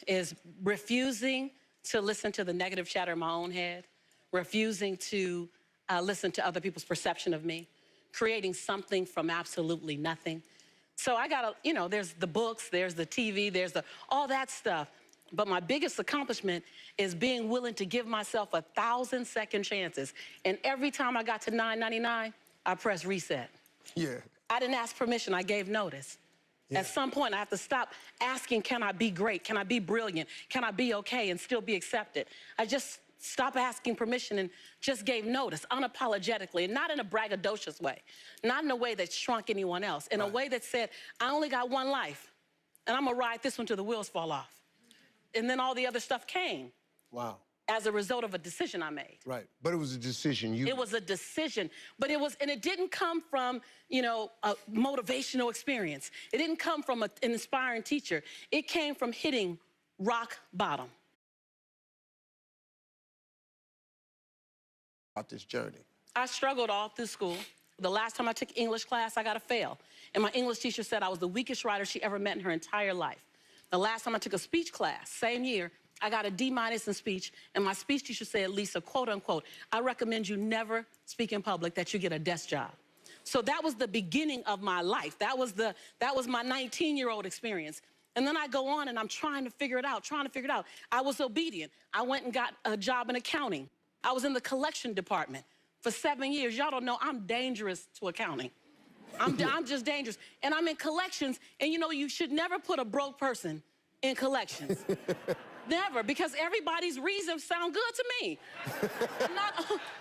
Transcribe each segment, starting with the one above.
is refusing to listen to the negative chatter in my own head, refusing to listen to other people's perception of me, creating something from absolutely nothing. So I got to, there's the books, there's the TV, there's all that stuff. But my biggest accomplishment is being willing to give myself 1,000 second chances. And every time I got to 999, I pressed reset. Yeah. I didn't ask permission, I gave notice. Yeah. At some point, I have to stop asking, can I be great? Can I be brilliant? Can I be okay and still be accepted? I just stopped asking permission and just gave notice unapologetically, and not in a braggadocious way, not in a way that shrunk anyone else, in a way that said, I only got one life, and I'm gonna ride this one till the wheels fall off. And then all the other stuff came. Wow. As a result of a decision I made. Right, but it was a decision. It was a decision, but it didn't come from, a motivational experience. It didn't come from an inspiring teacher. It came from hitting rock bottom. About this journey. I struggled all through school. The last time I took English class, I got a fail. And my English teacher said I was the weakest writer she ever met in her entire life. The last time I took a speech class, same year, I got a D- in speech, and my speech teacher said, Lisa, quote unquote, I recommend you never speak in public, that you get a desk job. So that was the beginning of my life. That was my 19-year-old experience. And then I go on and I'm trying to figure it out. I was obedient. I went and got a job in accounting. I was in the collection department for 7 years. Y'all don't know I'm dangerous to accounting. I'm just dangerous. And I'm in collections, and you should never put a broke person in collections. Never, because everybody's reasons sound good to me. I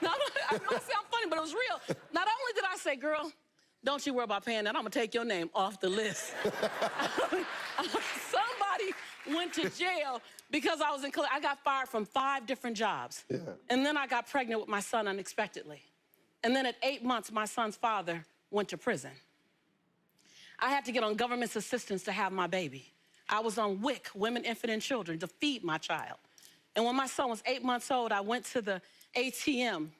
know it sound funny, but it was real. Not only did I say, girl, don't you worry about paying that, I'm gonna take your name off the list. Somebody went to jail because I got fired from 5 different jobs. Yeah. And then I got pregnant with my son unexpectedly. And then at 8 months, my son's father went to prison. I had to get on government's assistance to have my baby. I was on WIC, Women, Infant, and Children, to feed my child. And when my son was 8 months old, I went to the ATM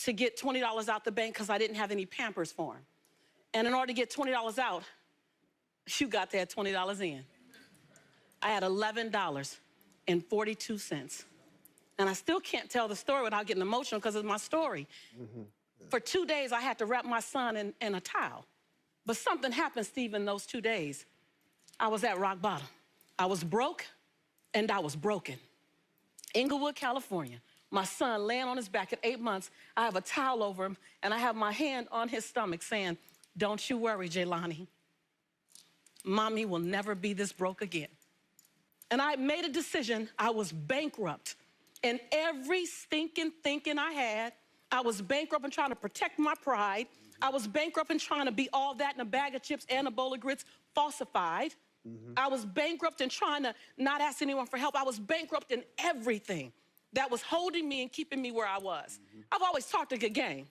to get $20 out the bank because I didn't have any Pampers for him. And in order to get $20 out, you got that $20 in. I had $11.42. And I still can't tell the story without getting emotional because it's my story. Mm-hmm. Yeah. For 2 days, I had to wrap my son in a towel. But something happened, Steve, in those 2 days. I was at rock bottom. I was broke, and I was broken. Inglewood, California. My son laying on his back at 8 months. I have a towel over him, and I have my hand on his stomach saying, don't you worry, Jaylani. Mommy will never be this broke again. And I made a decision. I was bankrupt. And every stinking thinking I had, I was bankrupt in trying to protect my pride. I was bankrupt in trying to be all that in a bag of chips and a bowl of grits, falsified. Mm-hmm. I was bankrupt in trying to not ask anyone for help. I was bankrupt in everything that was holding me and keeping me where I was. Mm-hmm. I've always talked a good game,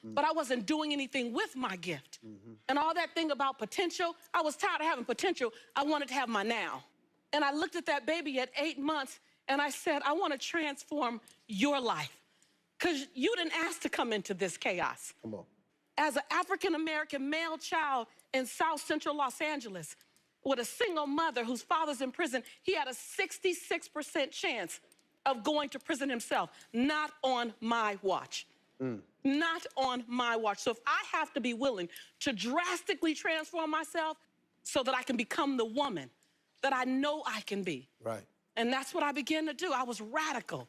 but I wasn't doing anything with my gift. Mm-hmm. And all that thing about potential, I was tired of having potential. I wanted to have my now. And I looked at that baby at 8 months, and I said, I want to transform your life, because you didn't ask to come into this chaos. Come on. As an African-American male child in South Central Los Angeles, with a single mother whose father's in prison, he had a 66% chance of going to prison himself. Not on my watch. Not on my watch. So if I have to be willing to drastically transform myself so that I can become the woman that I know I can be. Right. And that's what I began to do. I was radical.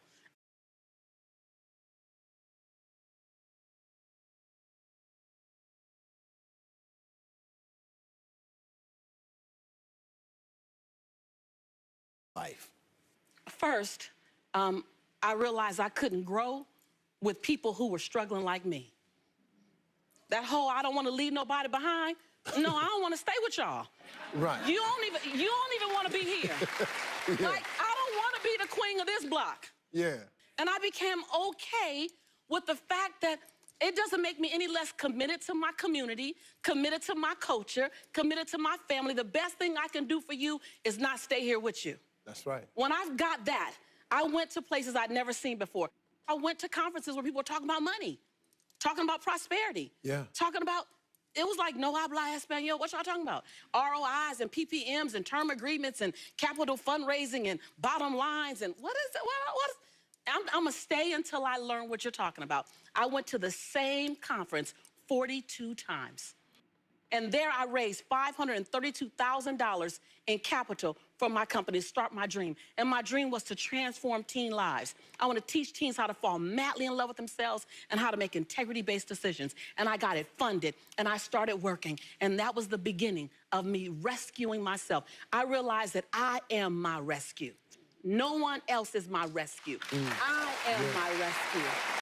Life. First, I realized I couldn't grow with people who were struggling like me. That whole, I don't want to leave nobody behind. No, I don't want to stay with y'all. Right. You don't even want to be here. Yeah. Like, I don't want to be the queen of this block. Yeah. And I became okay with the fact that it doesn't make me any less committed to my community, committed to my culture, committed to my family. The best thing I can do for you is not stay here with you. That's right. When I've got that, I went to places I'd never seen before. I went to conferences where people were talking about money, talking about prosperity, talking about It was like no habla español. What y'all talking about? ROIs and PPMs and term agreements and capital fundraising and bottom lines and what is it? I'm gonna stay until I learn what you're talking about. I went to the same conference 42 times. And there I raised $532,000 in capital for my company to start my dream. And my dream was to transform teen lives. I want to teach teens how to fall madly in love with themselves and how to make integrity-based decisions. And I got it funded, and I started working. And that was the beginning of me rescuing myself. I realized that I am my rescue. No one else is my rescue. I am my rescue.